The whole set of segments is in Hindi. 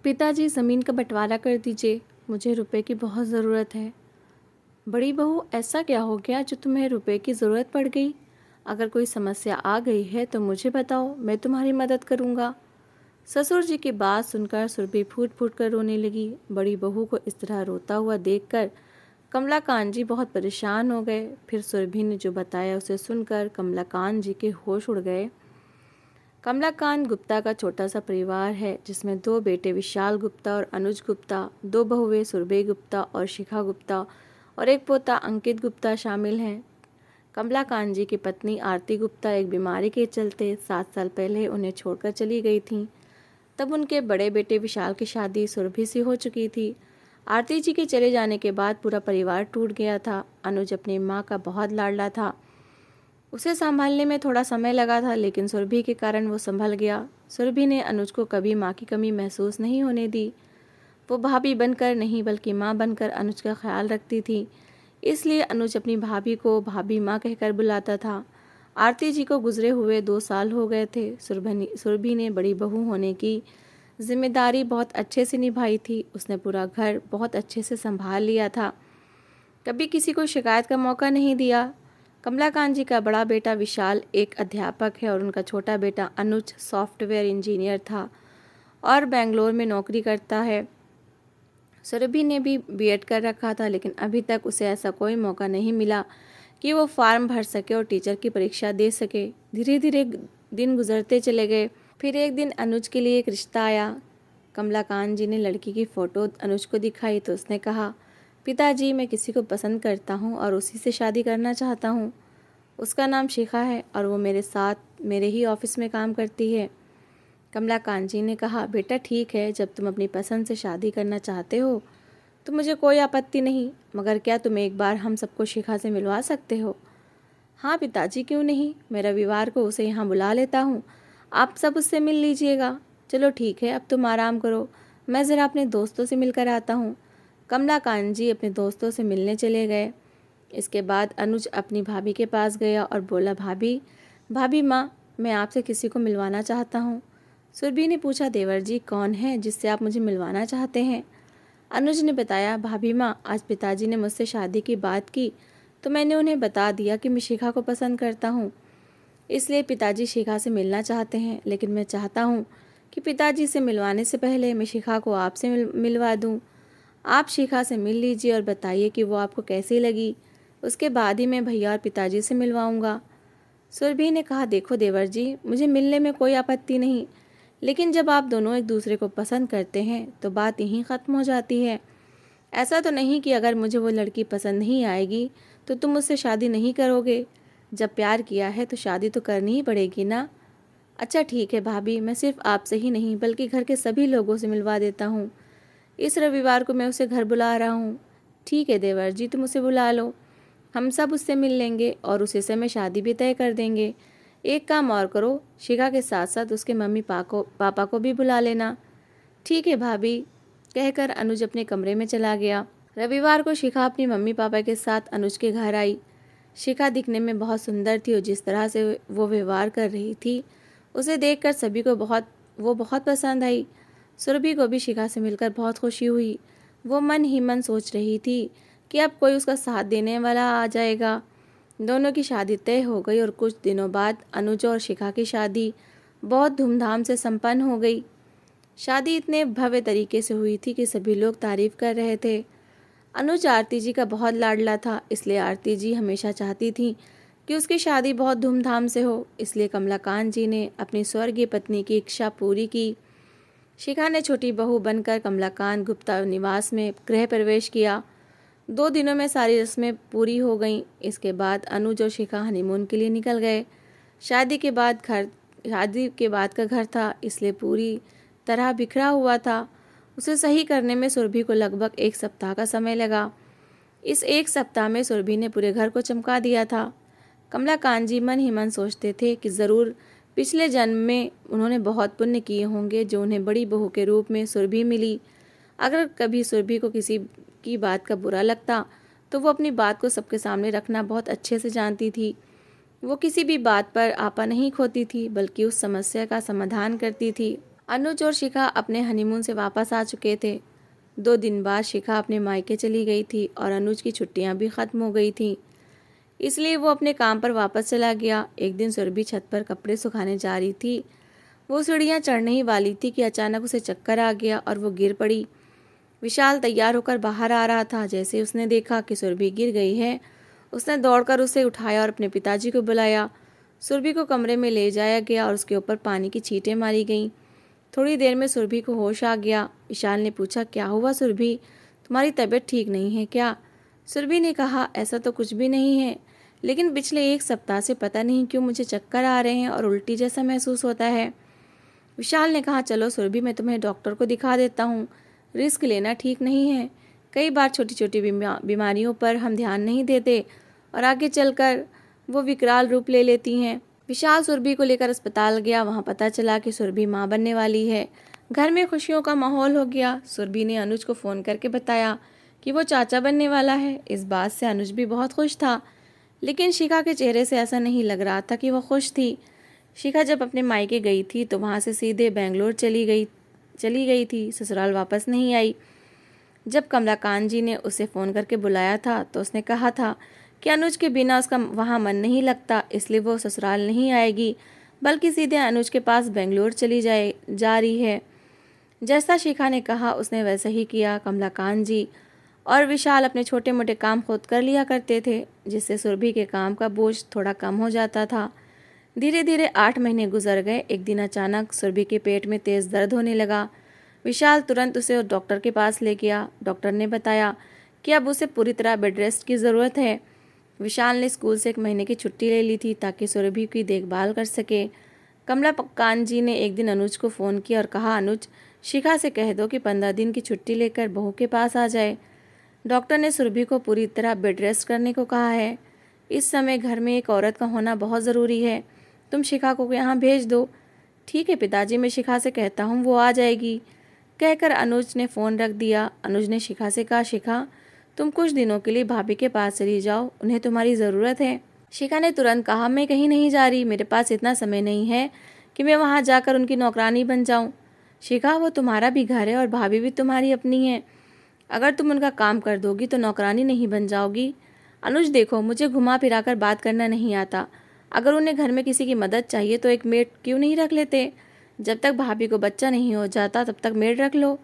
पिताजी, ज़मीन का बंटवारा कर दीजिए, मुझे रुपए की बहुत ज़रूरत है। बड़ी बहू, ऐसा क्या हो गया जो तुम्हें रुपए की ज़रूरत पड़ गई? अगर कोई समस्या आ गई है तो मुझे बताओ, मैं तुम्हारी मदद करूँगा। ससुर जी की बात सुनकर सुरभि फूट फूट कर रोने लगी। बड़ी बहू को इस तरह रोता हुआ देखकर कमलाकांत जी बहुत परेशान हो गए। फिर सुरभि ने जो बताया उसे सुनकर कमलाकांत जी के होश उड़ गए। कमलाकांत गुप्ता का छोटा सा परिवार है जिसमें दो बेटे विशाल गुप्ता और अनुज गुप्ता, दो बहुएं सुरभि गुप्ता और शिखा गुप्ता और एक पोता अंकित गुप्ता शामिल हैं। कमलाकांत जी की पत्नी आरती गुप्ता एक बीमारी के चलते 7 साल पहले उन्हें छोड़कर चली गई थीं। तब उनके बड़े बेटे विशाल की शादी सुरभि से हो चुकी थी। आरती जी के चले जाने के बाद पूरा परिवार टूट गया था। अनुज अपनी माँ का बहुत लाडला था। उसे संभालने में थोड़ा समय लगा था, लेकिन सुरभि के कारण वो संभल गया। सुरभि ने अनुज को कभी माँ की कमी महसूस नहीं होने दी। वो भाभी बनकर नहीं बल्कि माँ बनकर अनुज का ख्याल रखती थी। इसलिए अनुज अपनी भाभी को भाभी माँ कहकर बुलाता था। आरती जी को गुजरे हुए 2 साल हो गए थे। सुरभि ने बड़ी बहू होने की जिम्मेदारी बहुत अच्छे से निभाई थी। उसने पूरा घर बहुत अच्छे से संभाल लिया था, कभी किसी को शिकायत का मौका नहीं दिया। कमलाकांत जी का बड़ा बेटा विशाल एक अध्यापक है और उनका छोटा बेटा अनुज सॉफ्टवेयर इंजीनियर था और बेंगलोर में नौकरी करता है। सुरभि ने भी बीएड कर रखा था, लेकिन अभी तक उसे ऐसा कोई मौका नहीं मिला कि वो फॉर्म भर सके और टीचर की परीक्षा दे सके। धीरे धीरे दिन गुजरते चले गए। फिर एक दिन अनुज के लिए एक रिश्ता आया। कमलाकांत जी ने लड़की की फ़ोटो अनुज को दिखाई तो उसने कहा, पिताजी, मैं किसी को पसंद करता हूँ और उसी से शादी करना चाहता हूँ। उसका नाम शिखा है और वो मेरे साथ मेरे ही ऑफिस में काम करती है। कमलाकांत जी ने कहा, बेटा ठीक है, जब तुम अपनी पसंद से शादी करना चाहते हो तो मुझे कोई आपत्ति नहीं, मगर क्या तुम एक बार हम सबको शिखा से मिलवा सकते हो? हाँ पिताजी, क्यों नहीं, मैं रविवार को उसे यहाँ बुला लेता हूँ, आप सब उससे मिल लीजिएगा। चलो ठीक है, अब तुम आराम करो, मैं ज़रा अपने दोस्तों से मिलकर आता हूँ। कमलाकांत जी अपने दोस्तों से मिलने चले गए। इसके बाद अनुज अपनी भाभी के पास गया और बोला, भाभी, भाभी माँ, मैं आपसे किसी को मिलवाना चाहता हूँ। सुरभि ने पूछा, देवर जी, कौन है जिससे आप मुझे मिलवाना चाहते हैं? अनुज ने बताया, भाभी माँ, आज पिताजी ने मुझसे शादी की बात की तो मैंने उन्हें बता दिया कि मैं शिखा को पसंद करता हूँ। इसलिए पिताजी शिखा से मिलना चाहते हैं, लेकिन मैं चाहता हूँ कि पिताजी से मिलवाने से पहले मैं शिखा को आपसे मिलवा दूँ। आप शिखा से मिल लीजिए और बताइए कि वो आपको कैसी लगी। उसके बाद ही मैं भैया और पिताजी से मिलवाऊंगा। सुरभि ने कहा, देखो देवर जी, मुझे मिलने में कोई आपत्ति नहीं, लेकिन जब आप दोनों एक दूसरे को पसंद करते हैं तो बात यहीं ख़त्म हो जाती है। ऐसा तो नहीं कि अगर मुझे वो लड़की पसंद नहीं आएगी तो तुम मुझसे शादी नहीं करोगे। जब प्यार किया है तो शादी तो करनी ही पड़ेगी ना। अच्छा ठीक है भाभी, मैं सिर्फ आपसे ही नहीं बल्कि घर के सभी लोगों से मिलवा देता हूँ। इस रविवार को मैं उसे घर बुला रहा हूँ। ठीक है देवर जी, तुम उसे बुला लो, हम सब उससे मिल लेंगे और उसी समय शादी भी तय कर देंगे। एक काम और करो, शिखा के साथ साथ उसके मम्मी पापा को भी बुला लेना। ठीक है भाभी, कहकर अनुज अपने कमरे में चला गया। रविवार को शिखा अपनी मम्मी पापा के साथ अनुज के घर आई। शिखा दिखने में बहुत सुंदर थी और जिस तरह से वो व्यवहार कर रही थी उसे देखकर सभी को बहुत पसंद आई। सुरभि को भी शिखा से मिलकर बहुत खुशी हुई। वो मन ही मन सोच रही थी कि अब कोई उसका साथ देने वाला आ जाएगा। दोनों की शादी तय हो गई और कुछ दिनों बाद अनुज और शिखा की शादी बहुत धूमधाम से संपन्न हो गई। शादी इतने भव्य तरीके से हुई थी कि सभी लोग तारीफ कर रहे थे। अनुज आरती जी का बहुत लाडला था, इसलिए आरती जी हमेशा चाहती थी कि उसकी शादी बहुत धूमधाम से हो। इसलिए कमलाकांत जी ने अपनी स्वर्गीय पत्नी की इच्छा पूरी की। शिखा ने छोटी बहू बनकर कमलाकांत गुप्ता निवास में गृह प्रवेश किया। 2 दिनों में सारी रस्में पूरी हो गईं। इसके बाद अनुज और शिखा हनीमून के लिए निकल गए। शादी के बाद का घर था, इसलिए पूरी तरह बिखरा हुआ था। उसे सही करने में सुरभि को लगभग 1 सप्ताह का समय लगा। इस 1 सप्ताह में सुरभि ने पूरे घर को चमका दिया था। कमलाकांत जी मन ही मन सोचते थे कि ज़रूर पिछले जन्म में उन्होंने बहुत पुण्य किए होंगे जो उन्हें बड़ी बहू के रूप में सुरभि मिली। अगर कभी सुरभि को किसी की बात का बुरा लगता तो वो अपनी बात को सबके सामने रखना बहुत अच्छे से जानती थी। वो किसी भी बात पर आपा नहीं खोती थी, बल्कि उस समस्या का समाधान करती थी। अनुज और शिखा अपने हनीमून से वापस आ चुके थे। 2 दिन बाद शिखा अपने मायके चली गई थी और अनुज की छुट्टियां भी ख़त्म हो गई थीं, इसलिए वो अपने काम पर वापस चला गया। एक दिन सुरभि छत पर कपड़े सुखाने जा रही थी। वो सीढ़ियाँ चढ़ने ही वाली थी कि अचानक उसे चक्कर आ गया और वो गिर पड़ी। विशाल तैयार होकर बाहर आ रहा था। जैसे उसने देखा कि सुरभि गिर गई है, उसने दौड़कर उसे उठाया और अपने पिताजी को बुलाया। सुरभि को कमरे में ले जाया गया और उसके ऊपर पानी की छींटें मारी गईं। थोड़ी देर में सुरभि को होश आ गया। विशाल ने पूछा, क्या हुआ सुरभि, तुम्हारी तबीयत ठीक नहीं है क्या? सुरभि ने कहा, ऐसा तो कुछ भी नहीं है, लेकिन पिछले 1 सप्ताह से पता नहीं क्यों मुझे चक्कर आ रहे हैं और उल्टी जैसा महसूस होता है। विशाल ने कहा, चलो सुरभि, मैं तुम्हें डॉक्टर को दिखा देता हूँ। रिस्क लेना ठीक नहीं है। कई बार छोटी छोटी बीमारियों पर हम ध्यान नहीं देते और आगे चलकर वो विकराल रूप ले लेती हैं। विशाल सुरभि को लेकर अस्पताल गया। वहाँ पता चला कि सुरभि माँ बनने वाली है। घर में खुशियों का माहौल हो गया। सुरभि ने अनुज को फ़ोन करके बताया कि वो चाचा बनने वाला है। इस बात से अनुज भी बहुत खुश था, लेकिन शिखा के चेहरे से ऐसा नहीं लग रहा था कि वो खुश थी। शिखा जब अपने मायके गई थी तो वहाँ से सीधे बेंगलोर चली गई थी, ससुराल वापस नहीं आई। जब कमलाकांत जी ने उसे फ़ोन करके बुलाया था तो उसने कहा था कि अनुज के बिना उसका वहाँ मन नहीं लगता, इसलिए वो ससुराल नहीं आएगी, बल्कि सीधे अनुज के पास बेंगलोर जा रही है। जैसा शिखा ने कहा उसने वैसा ही किया। कमलाकांत जी और विशाल अपने छोटे मोटे काम खुद कर लिया करते थे, जिससे सुरभि के काम का बोझ थोड़ा कम हो जाता था। धीरे धीरे 8 महीने गुजर गए। एक दिन अचानक सुरभि के पेट में तेज़ दर्द होने लगा। विशाल तुरंत उसे डॉक्टर के पास ले गया। डॉक्टर ने बताया कि अब उसे पूरी तरह बेड रेस्ट की ज़रूरत है। विशाल ने स्कूल से 1 महीने की छुट्टी ले ली थी ताकि सुरभि की देखभाल कर सके। कमलाकांत जी ने एक दिन अनुज को फ़ोन किया और कहा, अनुज, शिखा से कह दो कि 15 दिन की छुट्टी लेकर बहू के पास आ जाए। डॉक्टर ने सुरभि को पूरी तरह बेड रेस्ट करने को कहा है। इस समय घर में एक औरत का होना बहुत ज़रूरी है। तुम शिखा को यहाँ भेज दो। ठीक है पिताजी, मैं शिखा से कहता हूँ, वो आ जाएगी, कहकर अनुज ने फ़ोन रख दिया। अनुज ने शिखा से कहा, शिखा, तुम कुछ दिनों के लिए भाभी के पास चली जाओ, उन्हें तुम्हारी ज़रूरत है। शिखा ने तुरंत कहा, मैं कहीं नहीं जा रही, मेरे पास इतना समय नहीं है कि मैं वहाँ जाकर उनकी नौकरानी बन जाऊँ। शिखा, वो तुम्हारा भी घर है और भाभी भी तुम्हारी अपनी है। अगर तुम उनका काम कर दोगी तो नौकरानी नहीं बन जाओगी। अनुज देखो, मुझे घुमा फिरा कर बात करना नहीं आता। अगर उन्हें घर में किसी की मदद चाहिए तो एक मेड क्यों नहीं रख लेते? जब तक भाभी को बच्चा नहीं हो जाता तब तक मेड रख लो।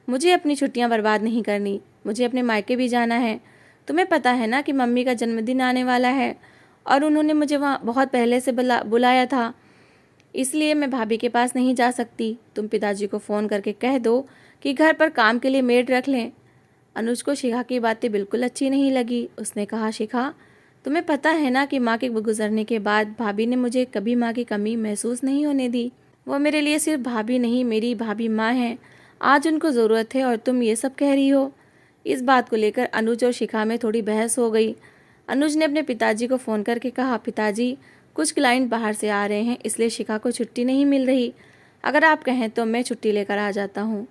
मुझे अपनी छुट्टियां बर्बाद नहीं करनी, मुझे अपने मायके भी जाना है। तुम्हें पता है ना कि मम्मी का जन्मदिन आने वाला है और उन्होंने मुझे वहाँ बहुत पहले से बुलाया था, इसलिए मैं भाभी के पास नहीं जा सकती। तुम पिताजी को फ़ोन करके कह दो कि घर पर काम के लिए मेड रख लें। अनुज को शिखा की बातें बिल्कुल अच्छी नहीं लगी। उसने कहा, शिखा, तुम्हें पता है ना कि माँ के गुजरने के बाद भाभी ने मुझे कभी माँ की कमी महसूस नहीं होने दी। वो मेरे लिए सिर्फ भाभी नहीं, मेरी भाभी माँ हैं। आज उनको ज़रूरत है और तुम ये सब कह रही हो। इस बात को लेकर अनुज और शिखा में थोड़ी बहस हो गई। अनुज ने अपने पिताजी को फ़ोन करके कहा, पिताजी, कुछ क्लाइंट बाहर से आ रहे हैं, इसलिए शिखा को छुट्टी नहीं मिल रही। अगर आप कहें तो मैं छुट्टी लेकर आ जाता हूँ।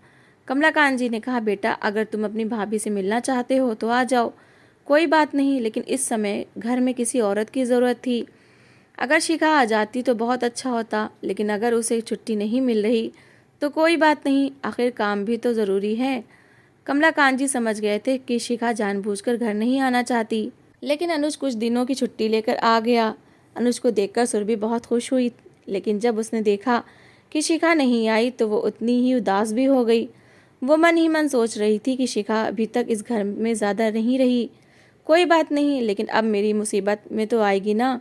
कमलाकांत जी ने कहा, बेटा, अगर तुम अपनी भाभी से मिलना चाहते हो तो आ जाओ, कोई बात नहीं, लेकिन इस समय घर में किसी औरत की ज़रूरत थी। अगर शिखा आ जाती तो बहुत अच्छा होता, लेकिन अगर उसे छुट्टी नहीं मिल रही तो कोई बात नहीं, आखिर काम भी तो ज़रूरी है। कमलाकांत जी समझ गए थे कि शिखा जानबूझकर घर नहीं आना चाहती, लेकिन अनुज कुछ दिनों की छुट्टी लेकर आ गया। अनुज को देखकर सुरभि बहुत खुश हुई, लेकिन जब उसने देखा कि शिखा नहीं आई तो वो उतनी ही उदास भी हो गई। वो मन ही मन सोच रही थी कि शिखा अभी तक इस घर में ज़्यादा नहीं रही। कोई बात नहीं, लेकिन अब मेरी मुसीबत में तो आएगी ना।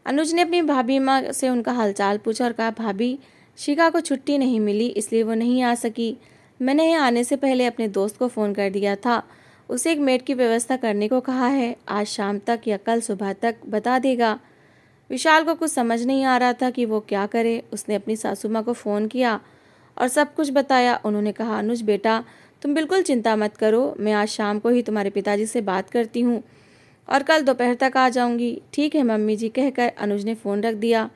अनुज ने अपनी भाभी माँ से उनका हालचाल पूछा और कहा, भाभी, शिखा को छुट्टी नहीं मिली इसलिए वो नहीं आ सकी। मैंने यहाँ आने से पहले अपने दोस्त को फ़ोन कर दिया था, उसे एक मेड की व्यवस्था करने को कहा है। आज शाम तक या कल सुबह तक बता देगा। विशाल को कुछ समझ नहीं आ रहा था कि वो क्या करे। उसने अपनी सासू माँ को फ़ोन किया और सब कुछ बताया। उन्होंने कहा, अनुज बेटा, तुम बिल्कुल चिंता मत करो, मैं आज शाम को ही तुम्हारे पिताजी से बात करती हूँ और कल दोपहर तक आ जाऊँगी। ठीक है मम्मी जी, कहकर अनुज ने फ़ोन रख दिया।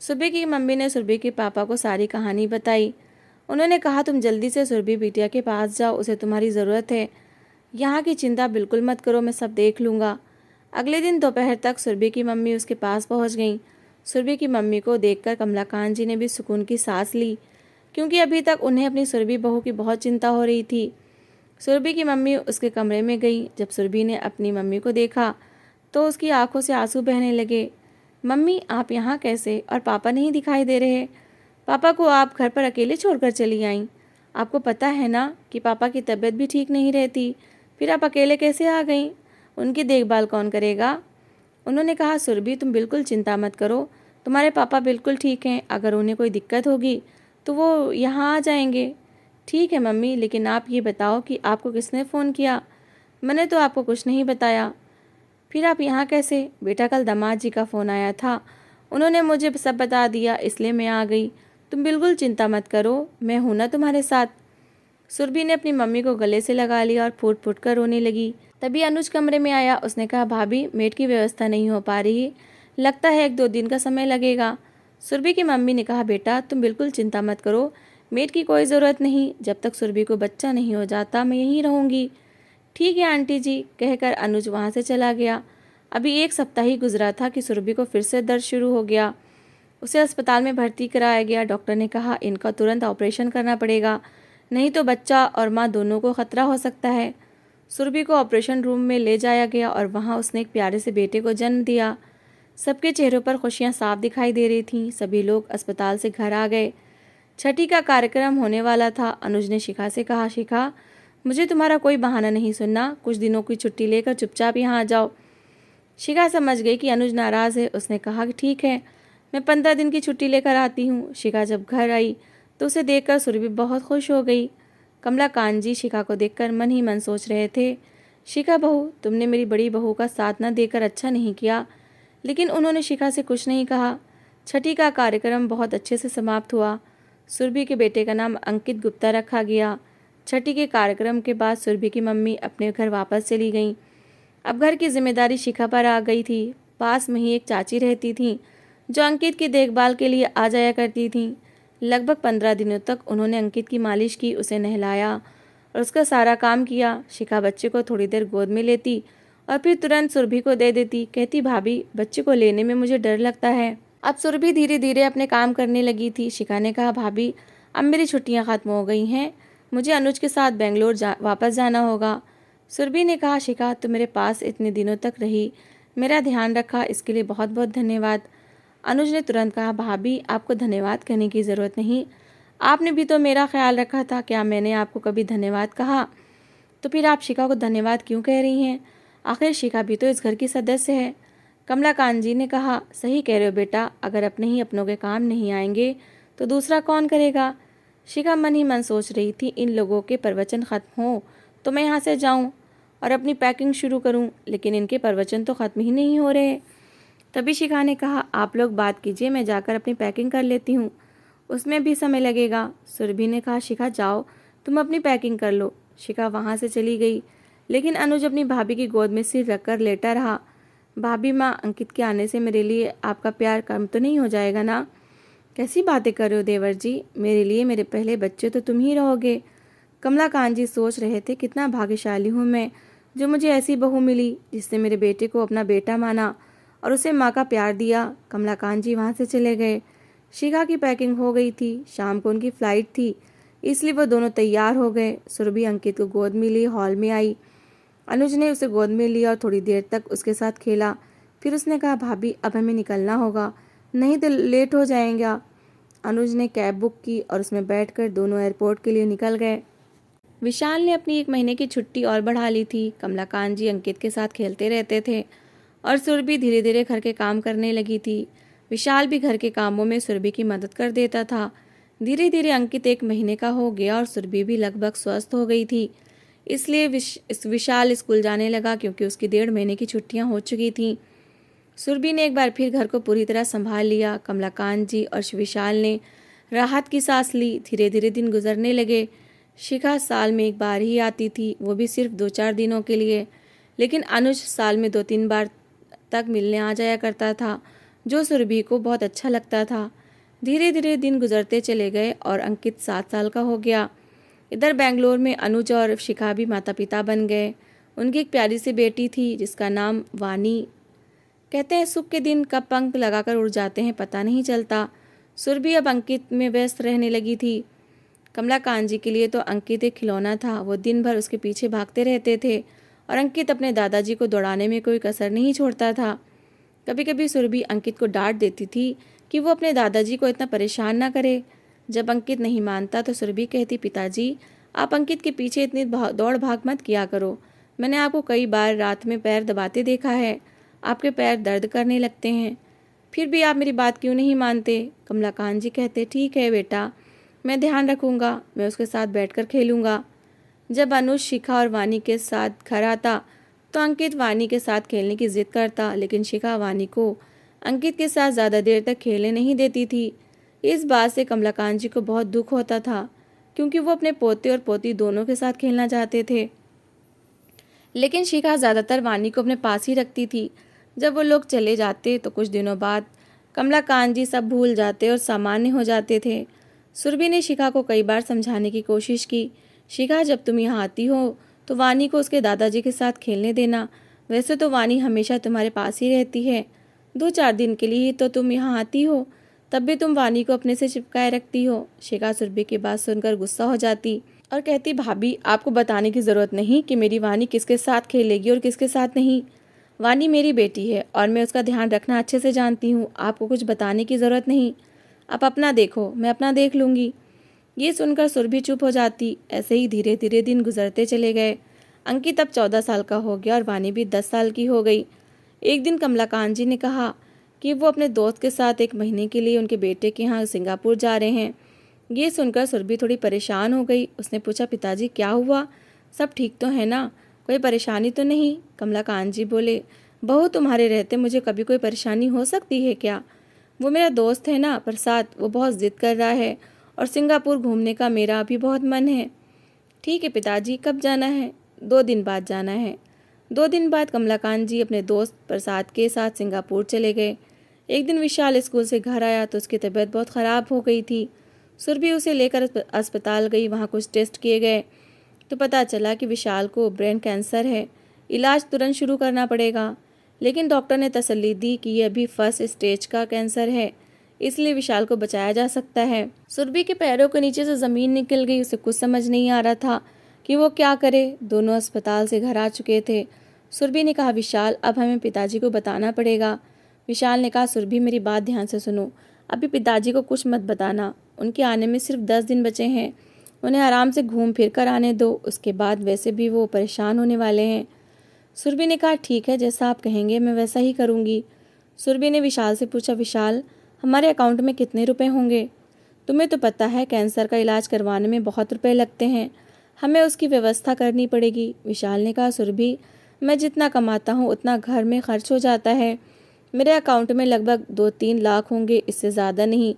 सुरभि की मम्मी ने सुरभि के पापा को सारी कहानी बताई। उन्होंने कहा, तुम जल्दी से सुरभि बिटिया के पास जाओ, उसे तुम्हारी ज़रूरत है। यहाँ की चिंता बिल्कुल मत करो, मैं सब देख लूँगा। अगले दिन दोपहर तक सुरभि की मम्मी उसके पास पहुँच गईं। सुरभि की मम्मी को देखकर कमलाकांत जी ने भी सुकून की सांस ली, क्योंकि अभी तक उन्हें अपनी सुरभि बहू की बहुत चिंता हो रही थी। सुरभि की मम्मी उसके कमरे में गई। जब सुरभि ने अपनी मम्मी को देखा तो उसकी आंखों से आंसू बहने लगे। मम्मी, आप यहाँ कैसे? और पापा नहीं दिखाई दे रहे? पापा को आप घर पर अकेले छोड़कर चली आईं। आपको पता है ना कि पापा की तबीयत भी ठीक नहीं रहती, फिर आप अकेले कैसे आ गईं? उनकी देखभाल कौन करेगा? उन्होंने कहा, सुरभि तुम बिल्कुल चिंता मत करो, तुम्हारे पापा बिल्कुल ठीक हैं। अगर उन्हें कोई दिक्कत होगी तो वो यहाँ आ जाएंगे। ठीक है मम्मी, लेकिन आप ये बताओ कि आपको किसने फ़ोन किया? मैंने तो आपको कुछ नहीं बताया। फिर आप यहाँ कैसे? बेटा, कल दामाद जी का फ़ोन आया था, उन्होंने मुझे सब बता दिया, इसलिए मैं आ गई। तुम बिल्कुल चिंता मत करो, मैं हूं ना तुम्हारे साथ। सुरभि ने अपनी मम्मी को गले से लगा लिया और फूट फूट कर रोने लगी। तभी अनुज कमरे में आया। उसने कहा, भाभी, मेड की व्यवस्था नहीं हो पा रही, लगता है 1-2 दिन का समय लगेगा। सुरभि की मम्मी ने कहा, बेटा तुम बिल्कुल चिंता मत करो, मेड की कोई ज़रूरत नहीं। जब तक सुरभि को बच्चा नहीं हो जाता मैं यहीं रहूँगी। ठीक है आंटी जी, कहकर अनुज वहाँ से चला गया। अभी 1 सप्ताह ही गुजरा था कि सुरभि को फिर से दर्द शुरू हो गया। उसे अस्पताल में भर्ती कराया गया। डॉक्टर ने कहा, इनका तुरंत ऑपरेशन करना पड़ेगा, नहीं तो बच्चा और माँ दोनों को खतरा हो सकता है। सुरभि को ऑपरेशन रूम में ले जाया गया और वहाँ उसने एक प्यारे से बेटे को जन्म दिया। सबके चेहरों पर खुशियाँ साफ दिखाई दे रही थीं। सभी लोग अस्पताल से घर आ गए। छठी का कार्यक्रम होने वाला था। अनुज ने शिखा से कहा, शिखा, मुझे तुम्हारा कोई बहाना नहीं सुनना, कुछ दिनों की छुट्टी लेकर चुपचाप यहाँ आ जाओ। शिखा समझ गई कि अनुज नाराज़ है। उसने कहा कि ठीक है, मैं 15 दिन की छुट्टी लेकर आती हूँ। शिखा जब घर आई तो उसे देखकर सुरभि बहुत खुश हो गई। कमलाकांत जी शिखा को देखकर मन ही मन सोच रहे थे, शिखा बहू, तुमने मेरी बड़ी बहू का साथ न देकर अच्छा नहीं किया। लेकिन उन्होंने शिखा से कुछ नहीं कहा। छठी का कार्यक्रम बहुत अच्छे से समाप्त हुआ। सुरभि के बेटे का नाम अंकित गुप्ता रखा गया। छठी के कार्यक्रम के बाद सुरभि की मम्मी अपने घर वापस चली गईं। अब घर की जिम्मेदारी शिखा पर आ गई थी। पास में ही एक चाची रहती थीं जो अंकित की देखभाल के लिए आ जाया करती थीं। लगभग 15 दिनों तक उन्होंने अंकित की मालिश की, उसे नहलाया और उसका सारा काम किया। शिखा बच्चे को थोड़ी देर गोद में लेती और फिर तुरंत सुरभि को दे देती। कहती, भाभी, बच्चे को लेने में मुझे डर लगता है। अब सुरभि धीरे धीरे अपने काम करने लगी थी। शिखा ने कहा, भाभी, अब मेरी छुट्टियां खत्म हो गई हैं, मुझे अनुज के साथ बेंगलोर वापस जाना होगा। सुरभि ने कहा, शिखा, तुम मेरे पास इतने दिनों तक रही, मेरा ध्यान रखा, इसके लिए बहुत बहुत धन्यवाद। अनुज ने तुरंत कहा, भाभी, आपको धन्यवाद कहने की ज़रूरत नहीं, आपने भी तो मेरा ख्याल रखा था। क्या मैंने आपको कभी धन्यवाद कहा? तो फिर आप शिखा को धन्यवाद क्यों कह रही हैं? आखिर शिखा भी तो इस घर की सदस्य है। कमलाकांत जी ने कहा, सही कह रहे हो बेटा, अगर अपने ही अपनों के काम नहीं आएंगे तो दूसरा कौन करेगा? शिखा मन ही मन सोच रही थी, इन लोगों के प्रवचन खत्म हो तो मैं यहाँ से जाऊँ और अपनी पैकिंग शुरू करूँ, लेकिन इनके प्रवचन तो ख़त्म ही नहीं हो रहे। तभी शिखा ने कहा, आप लोग बात कीजिए, मैं जाकर अपनी पैकिंग कर लेती हूँ, उसमें भी समय लगेगा। सुरभि ने कहा, शिखा जाओ, तुम अपनी पैकिंग कर लो। शिखा वहाँ से चली गई, लेकिन अनुज अपनी भाभी की गोद में सिर रखकर लेटा रहा। भाभी माँ, अंकित के आने से मेरे लिए आपका प्यार कम तो नहीं हो जाएगा ना? कैसी बातें कर रहे हो देवर जी, मेरे लिए मेरे पहले बच्चे तो तुम ही रहोगे। कमलाकांत जी सोच रहे थे, कितना भाग्यशाली हूँ मैं जो मुझे ऐसी बहू मिली जिसने मेरे बेटे को अपना बेटा माना और उसे माँ का प्यार दिया। कमलाकांत जी वहाँ से चले गए। शिखा की पैकिंग हो गई थी, शाम को उनकी फ़्लाइट थी, इसलिए वो दोनों तैयार हो गए। सुरभि अंकित को गोद में ली हॉल में आई। अनुज ने उसे गोद में लिया और थोड़ी देर तक उसके साथ खेला। फिर उसने कहा, भाभी, अब हमें निकलना होगा, नहीं तो लेट हो जाएगा। अनुज ने कैब बुक की और उसमें बैठकर दोनों एयरपोर्ट के लिए निकल गए। विशाल ने अपनी 1 महीने की छुट्टी और बढ़ा ली थी। कमलाकांत जी अंकित के साथ खेलते रहते थे और सुरभि धीरे धीरे घर के काम करने लगी थी। विशाल भी घर के कामों में सुरभि की मदद कर देता था। धीरे धीरे अंकित 1 महीने का हो गया और सुरभि भी लगभग स्वस्थ हो गई थी। इसलिए विशाल स्कूल जाने लगा, क्योंकि उसकी 1.5 महीने की छुट्टियां हो चुकी थीं। सुरभि ने एक बार फिर घर को पूरी तरह संभाल लिया। कमलाकांत जी और विशाल ने राहत की सांस ली। धीरे धीरे दिन गुजरने लगे। शिखा साल में 1 बार ही आती थी, वो भी सिर्फ 2-4 दिनों के लिए, लेकिन अनुज साल में 2-3 बार तक मिलने आ जाया करता था, जो सुरभि को बहुत अच्छा लगता था। धीरे धीरे दिन गुजरते चले गए और अंकित 7 साल का हो गया। इधर बेंगलोर में अनुज और शिखा भी माता पिता बन गए। उनकी एक प्यारी सी बेटी थी जिसका नाम वानी। कहते हैं, सुख के दिन कब पंख लगाकर उड़ जाते हैं पता नहीं चलता। सुरभि अब अंकित में व्यस्त रहने लगी थी। कमलाकांत जी के लिए तो अंकित एक खिलौना था। वो दिन भर उसके पीछे भागते रहते थे और अंकित अपने दादाजी को दौड़ाने में कोई कसर नहीं छोड़ता था। कभी कभी सुरभि अंकित को डांट देती थी कि वो अपने दादाजी को इतना परेशान ना करे। जब अंकित नहीं मानता तो सुरभि कहती, पिताजी आप अंकित के पीछे इतनी दौड़ भाग मत किया करो। मैंने आपको कई बार रात में पैर दबाते देखा है, आपके पैर दर्द करने लगते हैं, फिर भी आप मेरी बात क्यों नहीं मानते। कमलाकांत जी कहते, ठीक है बेटा, मैं ध्यान रखूंगा, मैं उसके साथ बैठकर खेलूंगा। जब अनुज, शिखा और वानी के साथ घर आता तो अंकित वानी के साथ खेलने की जिद करता, लेकिन शिखा वानी को अंकित के साथ ज़्यादा देर तक खेलने नहीं देती थी। इस बात से कमलाकांत जी को बहुत दुख होता था, क्योंकि वो अपने पोते और पोती दोनों के साथ खेलना चाहते थे। लेकिन शिखा ज़्यादातर वानी को अपने पास ही रखती थी। जब वो लोग चले जाते तो कुछ दिनों बाद कमलाकांत जी सब भूल जाते और सामान्य हो जाते थे। सुरभि ने शिखा को कई बार समझाने की कोशिश की, शिखा जब तुम यहाँ आती हो तो वानी को उसके दादाजी के साथ खेलने देना। वैसे तो वानी हमेशा तुम्हारे पास ही रहती है, 2-4 दिन के लिए ही तो तुम यहाँ आती हो, तब भी तुम वानी को अपने से चिपकाए रखती हो। शिखा सुरभि की बात सुनकर गुस्सा हो जाती और कहती, भाभी आपको बताने की ज़रूरत नहीं कि मेरी वानी किसके साथ खेलेगी और किसके साथ नहीं। वानी मेरी बेटी है और मैं उसका ध्यान रखना अच्छे से जानती हूँ, आपको कुछ बताने की ज़रूरत नहीं। आप अपना देखो, मैं अपना देख लूँगी। ये सुनकर सुरभि चुप हो जाती। ऐसे ही धीरे धीरे दिन गुजरते चले गए। अंकित अब 14 साल का हो गया और वानी भी 10 साल की हो गई। एक दिन कमलाकांत जी ने कहा कि वो अपने दोस्त के साथ 1 महीने के लिए उनके बेटे के यहाँ सिंगापुर जा रहे हैं। ये सुनकर सुरभि थोड़ी परेशान हो गई। उसने पूछा, पिताजी क्या हुआ, सब ठीक तो है ना, कोई परेशानी तो नहीं। कमलाकांत जी बोले, बहू तुम्हारे रहते मुझे कभी कोई परेशानी हो सकती है क्या। वो मेरा दोस्त है ना प्रसाद, वो बहुत ज़िद कर रहा है और सिंगापुर घूमने का मेरा भी बहुत मन है। ठीक है पिताजी, कब जाना है। 2 दिन बाद जाना है। 2 दिन बाद कमलाकांत जी अपने दोस्त प्रसाद के साथ सिंगापुर चले गए। एक दिन विशाल स्कूल से घर आया तो उसकी तबीयत बहुत ख़राब हो गई थी। सुरभि उसे लेकर अस्पताल गई। वहाँ कुछ टेस्ट किए गए तो पता चला कि विशाल को ब्रेन कैंसर है, इलाज तुरंत शुरू करना पड़ेगा। लेकिन डॉक्टर ने तसल्ली दी कि ये अभी फर्स्ट स्टेज का कैंसर है, इसलिए विशाल को बचाया जा सकता है। सुरभि के पैरों के नीचे से ज़मीन निकल गई। उसे कुछ समझ नहीं आ रहा था कि वो क्या करे। दोनों अस्पताल से घर आ चुके थे। सुरभि ने कहा, विशाल अब हमें पिताजी को बताना पड़ेगा। विशाल ने कहा, सुरभि मेरी बात ध्यान से सुनो, अभी पिताजी को कुछ मत बताना, उनके आने में सिर्फ 10 दिन बचे हैं, उन्हें आराम से घूम फिर कर आने दो, उसके बाद वैसे भी वो परेशान होने वाले हैं। सुरभि ने कहा, ठीक है, जैसा आप कहेंगे मैं वैसा ही करूँगी। सुरभि ने विशाल से पूछा, विशाल हमारे अकाउंट में कितने रुपए होंगे। तुम्हें तो पता है कैंसर का इलाज करवाने में बहुत रुपए लगते हैं, हमें उसकी व्यवस्था करनी पड़ेगी। विशाल ने कहा, सुरभि मैं जितना कमाता हूँ उतना घर में खर्च हो जाता है, मेरे अकाउंट में लगभग 2-3 लाख होंगे, इससे ज़्यादा नहीं।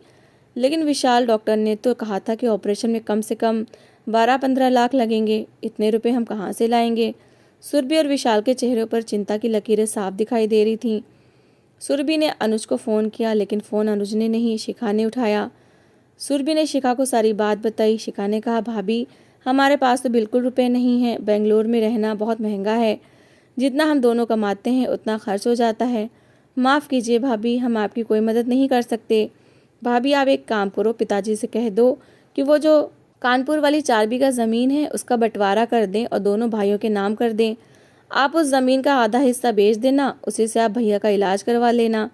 लेकिन विशाल, डॉक्टर ने तो कहा था कि ऑपरेशन में कम से कम 12-15 लाख लगेंगे, इतने रुपए हम कहाँ से लाएंगे। सुरभि और विशाल के चेहरों पर चिंता की लकीरें साफ दिखाई दे रही थीं। सुरभि ने अनुज को फ़ोन किया, लेकिन फ़ोन अनुज ने नहीं, शिखा ने उठाया। सुरभि ने शिखा को सारी बात बताई। शिखा ने कहा, भाभी हमारे पास तो बिल्कुल रुपए नहीं हैं, बेंगलोर में रहना बहुत महंगा है, जितना हम दोनों कमाते हैं उतना खर्च हो जाता है। माफ़ कीजिए भाभी, हम आपकी कोई मदद नहीं कर सकते। भाभी आप एक काम करो, पिताजी से कह दो कि वो जो कानपुर वाली 4 बीघा ज़मीन है उसका बंटवारा कर दें और दोनों भाइयों के नाम कर दें। आप उस ज़मीन का आधा हिस्सा बेच देना, उसी से आप भैया का इलाज करवा लेना।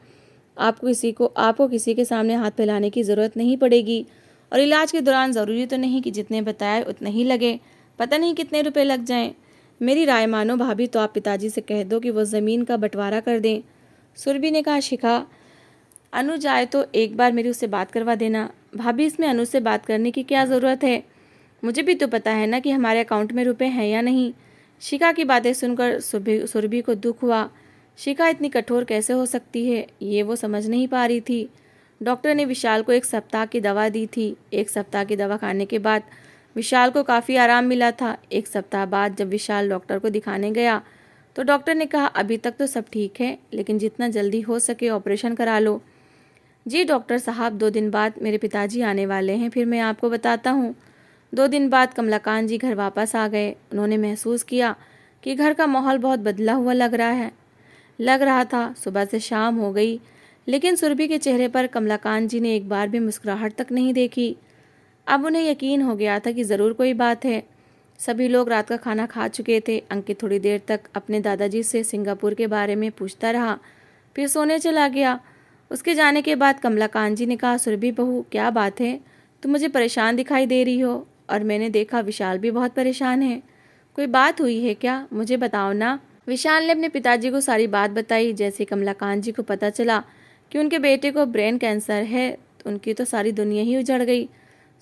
आपको किसी के सामने हाथ फैलाने की ज़रूरत नहीं पड़ेगी और इलाज के दौरान ज़रूरी तो नहीं कि जितने बताए उतने ही लगे, पता नहीं कितने रुपए लग जाएं। मेरी राय मानो भाभी, तो आप पिताजी से कह दो कि वो ज़मीन का बंटवारा कर दें। सुरभि ने कहा, शिखा अनुज आए तो एक बार मेरी उससे बात करवा देना। भाभी इसमें अनुज से बात करने की क्या ज़रूरत है, मुझे भी तो पता है ना कि हमारे अकाउंट में रुपए हैं या नहीं। शिखा की बातें सुनकर सुरभि को दुख हुआ। शिखा इतनी कठोर कैसे हो सकती है, ये वो समझ नहीं पा रही थी। डॉक्टर ने विशाल को 1 सप्ताह की दवा दी थी। 1 सप्ताह की दवा खाने के बाद विशाल को काफ़ी आराम मिला था। 1 सप्ताह बाद जब विशाल डॉक्टर को दिखाने गया तो डॉक्टर ने कहा, अभी तक तो सब ठीक है, लेकिन जितना जल्दी हो सके ऑपरेशन करा लो। जी डॉक्टर साहब, 2 दिन बाद मेरे पिताजी आने वाले हैं, फिर मैं आपको बताता हूँ। 2 दिन बाद कमलाकांत जी घर वापस आ गए। उन्होंने महसूस किया कि घर का माहौल बहुत बदला हुआ लग रहा था। सुबह से शाम हो गई, लेकिन सुरभि के चेहरे पर कमलाकांत जी ने एक बार भी मुस्कुराहट तक नहीं देखी। अब उन्हें यकीन हो गया था कि ज़रूर कोई बात है। सभी लोग रात का खाना खा चुके थे। अंकित थोड़ी देर तक अपने दादाजी से सिंगापुर के बारे में पूछता रहा, फिर सोने चला गया। उसके जाने के बाद कमलाकांत जी ने कहा, सुरभि बहू, क्या बात है, तुम मुझे परेशान दिखाई दे रही हो। और मैंने देखा विशाल भी बहुत परेशान है। कोई बात हुई है क्या, मुझे बताओ ना। विशाल ने अपने पिताजी को सारी बात बताई। जैसे कमलाकांत जी को पता चला कि उनके बेटे को ब्रेन कैंसर है, तो उनकी तो सारी दुनिया ही उजड़ गई।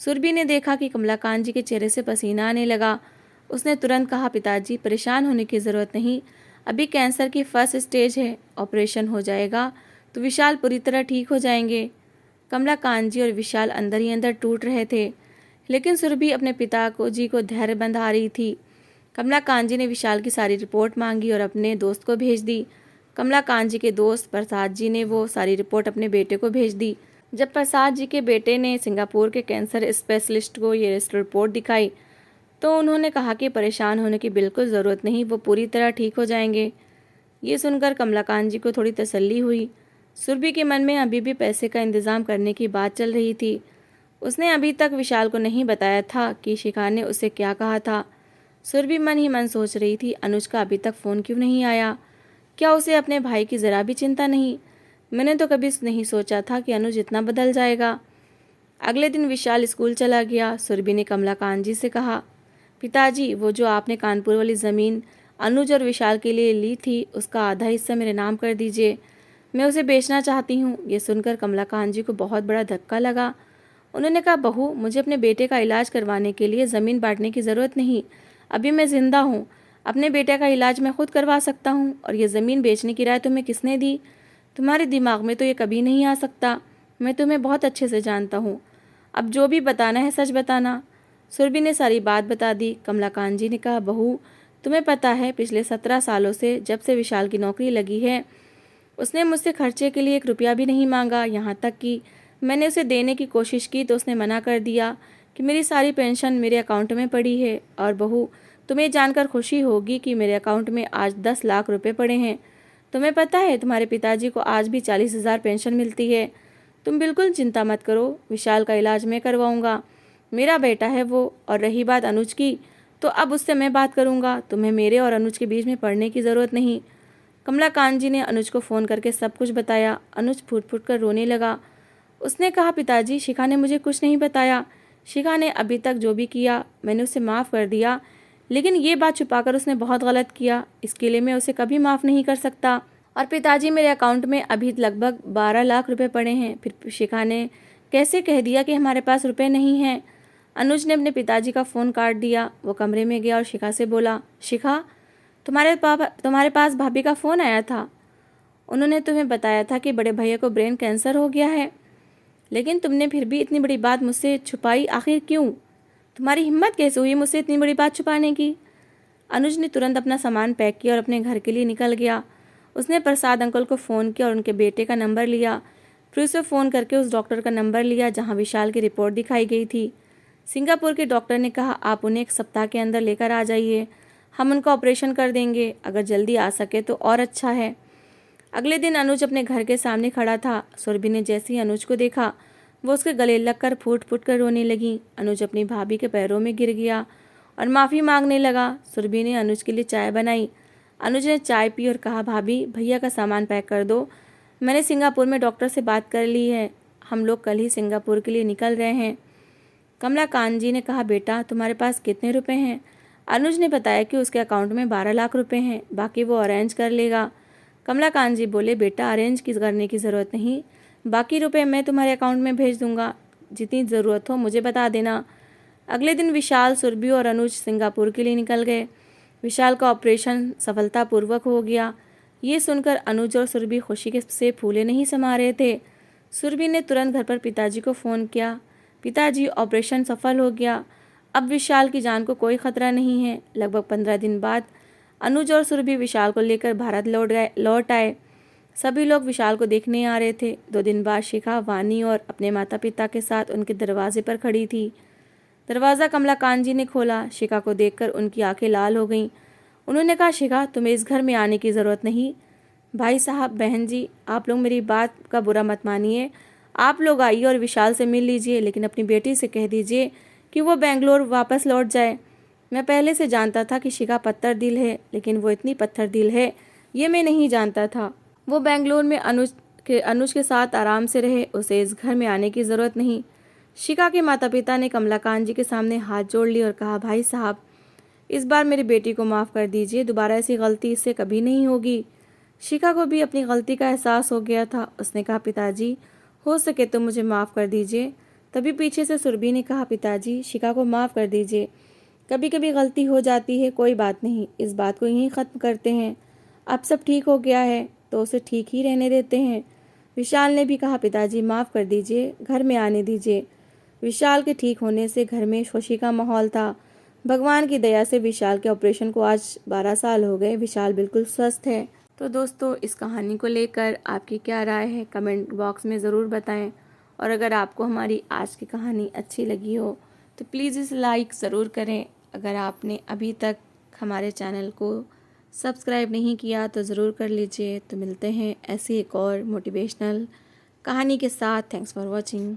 सुरभि ने देखा कि कमलाकांत जी के चेहरे से पसीना आने लगा। उसने तुरंत कहा, पिताजी परेशान होने की ज़रूरत नहीं, अभी कैंसर की फर्स्ट स्टेज है, ऑपरेशन हो जाएगा तो विशाल पूरी तरह ठीक हो जाएंगे। कमलाकांत जी और विशाल अंदर ही अंदर टूट रहे थे, लेकिन सुरभि अपने पिता को जी को धैर्य बंधा रही थी। कमलाकांत जी ने विशाल की सारी रिपोर्ट मांगी और अपने दोस्त को भेज दी। कमलाकांत जी के दोस्त प्रसाद जी ने वो सारी रिपोर्ट अपने बेटे को भेज दी। जब प्रसाद जी के बेटे ने सिंगापुर के कैंसर स्पेशलिस्ट को ये रिपोर्ट दिखाई, तो उन्होंने कहा कि परेशान होने की बिल्कुल ज़रूरत नहीं, वो पूरी तरह ठीक हो जाएंगे। ये सुनकर कमलाकांत जी को थोड़ी तसल्ली हुई। सुरभि के मन में अभी भी पैसे का इंतज़ाम करने की बात चल रही थी। उसने अभी तक विशाल को नहीं बताया था कि शिखा ने उसे क्या कहा था। सुरभि मन ही मन सोच रही थी, अनुज का अभी तक फ़ोन क्यों नहीं आया? क्या उसे अपने भाई की ज़रा भी चिंता नहीं? मैंने तो कभी नहीं सोचा था कि अनुज इतना बदल जाएगा। अगले दिन विशाल स्कूल चला गया। सुरभि ने कमलाकांत जी से कहा, पिताजी, वो जो आपने कानपुर वाली ज़मीन अनुज और विशाल के लिए ली थी, उसका आधा हिस्सा मेरे नाम कर दीजिए, मैं उसे बेचना चाहती हूँ। ये सुनकर कमलाकांत जी को बहुत बड़ा धक्का लगा। उन्होंने कहा, बहू, मुझे अपने बेटे का इलाज करवाने के लिए ज़मीन बांटने की ज़रूरत नहीं। अभी मैं ज़िंदा हूँ, अपने बेटे का इलाज मैं खुद करवा सकता हूँ, और ये ज़मीन बेचने की राय तुम्हें किसने दी? तुम्हारे दिमाग में तो ये कभी नहीं आ सकता। मैं तुम्हें बहुत अच्छे से जानता हूँ। अब जो भी बताना है सच बताना। सुरभि ने सारी बात बता दी। कमलाकांत जी ने कहा, बहू, तुम्हें पता है पिछले 17 सालों से जब से विशाल की नौकरी लगी है, उसने मुझसे खर्चे के लिए 1 रुपया भी नहीं मांगा। यहाँ तक कि मैंने उसे देने की कोशिश की तो उसने मना कर दिया कि मेरी सारी पेंशन मेरे अकाउंट में पड़ी है। और बहू, तुम्हें जानकर खुशी होगी कि मेरे अकाउंट में आज 10 लाख रुपए पड़े हैं। तुम्हें पता है तुम्हारे पिताजी को आज भी 40,000 पेंशन मिलती है। तुम बिल्कुल चिंता मत करो, विशाल का इलाज मैं करवाऊंगा, मेरा बेटा है वो। और रही बात अनुज की, तो अब उससे मैं बात करूंगा। तुम्हें मेरे और अनुज के बीच में पड़ने की ज़रूरत नहीं। कमलाकांत जी ने अनुज को फ़ोन करके सब कुछ बताया। अनुज फूट फूट कर रोने लगा। उसने कहा, पिताजी, शिखा ने मुझे कुछ नहीं बताया। शिखा ने अभी तक जो भी किया मैंने उसे माफ़ कर दिया, लेकिन ये बात छुपाकर उसने बहुत गलत किया। इसके लिए मैं उसे कभी माफ़ नहीं कर सकता। और पिताजी, मेरे अकाउंट में अभी लगभग 12 लाख रुपए पड़े हैं। फिर शिखा ने कैसे कह दिया कि हमारे पास रुपए नहीं हैं? अनुज ने अपने पिताजी का फ़ोन काट दिया। वो कमरे में गया और शिखा से बोला, शिखा, तुम्हारे पास भाभी का फ़ोन आया था। उन्होंने तुम्हें बताया था कि बड़े भैया को ब्रेन कैंसर हो गया है, लेकिन तुमने फिर भी इतनी बड़ी बात मुझसे छुपाई, आखिर क्यों? तुम्हारी हिम्मत कैसे हुई मुझसे इतनी बड़ी बात छुपाने की? अनुज ने तुरंत अपना सामान पैक किया और अपने घर के लिए निकल गया। उसने प्रसाद अंकल को फ़ोन किया और उनके बेटे का नंबर लिया। फिर उसे फ़ोन करके उस डॉक्टर का नंबर लिया जहाँ विशाल की रिपोर्ट दिखाई गई थी। सिंगापुर के डॉक्टर ने कहा, आप उन्हें 1 सप्ताह के अंदर लेकर आ जाइए, हम उनका ऑपरेशन कर देंगे। अगर जल्दी आ सके तो और अच्छा है। अगले दिन अनुज अपने घर के सामने खड़ा था। सुरभि ने जैसे ही अनुज को देखा, वो उसके गले लगकर फूट फूट कर रोने लगी। अनुज अपनी भाभी के पैरों में गिर गया और माफ़ी मांगने लगा। सुरभि ने अनुज के लिए चाय बनाई। अनुज ने चाय पी और कहा, भाभी, भैया का सामान पैक कर दो, मैंने सिंगापुर में डॉक्टर से बात कर ली है, हम लोग कल ही सिंगापुर के लिए निकल रहे हैं। कमलाकांत जी ने कहा, बेटा, तुम्हारे पास कितने रुपए हैं? अनुज ने बताया कि उसके अकाउंट में 12 लाख रुपए हैं, बाकी वो अरेंज कर लेगा। कमलाकांत जी बोले, बेटा, अरेंज करने की ज़रूरत नहीं, बाकी रुपए मैं तुम्हारे अकाउंट में भेज दूंगा, जितनी ज़रूरत हो मुझे बता देना। अगले दिन विशाल, सुरभि और अनुज सिंगापुर के लिए निकल गए। विशाल का ऑपरेशन सफलतापूर्वक हो गया। ये सुनकर अनुज और सुरभि खुशी से फूले नहीं समा रहे थे। सुरभि ने तुरंत घर पर पिताजी को फ़ोन किया, पिताजी, ऑपरेशन सफल हो गया, अब विशाल की जान को कोई खतरा नहीं है। लगभग 15 दिन बाद अनुज और सुरभि विशाल को लेकर भारत लौट आए। सभी लोग विशाल को देखने आ रहे थे। 2 दिन बाद शिखा, वानी और अपने माता पिता के साथ उनके दरवाजे पर खड़ी थी। दरवाज़ा कमलाकांत जी ने खोला। शिखा को देखकर उनकी आंखें लाल हो गईं। उन्होंने कहा, शिखा, तुम्हें इस घर में आने की ज़रूरत नहीं। भाई साहब, बहन जी, आप लोग मेरी बात का बुरा मत मानिए, आप लोग आइए और विशाल से मिल लीजिए, लेकिन अपनी बेटी से कह दीजिए कि वो बेंगलोर वापस लौट जाए। मैं पहले से जानता था कि शिखा पत्थर दिल है, लेकिन वो इतनी पत्थर दिल है ये मैं नहीं जानता था। वो बेंगलोर में अनुज के साथ आराम से रहे, उसे इस घर में आने की ज़रूरत नहीं। शिखा के माता पिता ने कमलाकांत जी के सामने हाथ जोड़ लिए और कहा, भाई साहब, इस बार मेरी बेटी को माफ़ कर दीजिए, दोबारा ऐसी गलती इससे कभी नहीं होगी। शिखा को भी अपनी गलती का एहसास हो गया था। उसने कहा, पिताजी, हो सके तो मुझे माफ़ कर दीजिए। तभी पीछे से सुरभि ने कहा, पिताजी, शिखा को माफ़ कर दीजिए, कभी कभी गलती हो जाती है, कोई बात नहीं, इस बात को यहीं ख़त्म करते हैं। अब सब ठीक हो गया है तो उसे ठीक ही रहने देते हैं। विशाल ने भी कहा, पिताजी माफ़ कर दीजिए, घर में आने दीजिए। विशाल के ठीक होने से घर में खुशी का माहौल था। भगवान की दया से विशाल के ऑपरेशन को आज 12 साल हो गए। विशाल बिल्कुल स्वस्थ है। तो दोस्तों, इस कहानी को लेकर आपकी क्या राय है कमेंट बॉक्स में ज़रूर बताएं। और अगर आपको हमारी आज की कहानी अच्छी लगी हो तो प्लीज़ इसे लाइक ज़रूर करें। अगर आपने अभी तक हमारे चैनल को सब्सक्राइब नहीं किया तो ज़रूर कर लीजिए। तो मिलते हैं ऐसी एक और मोटिवेशनल कहानी के साथ। Thanks for watching.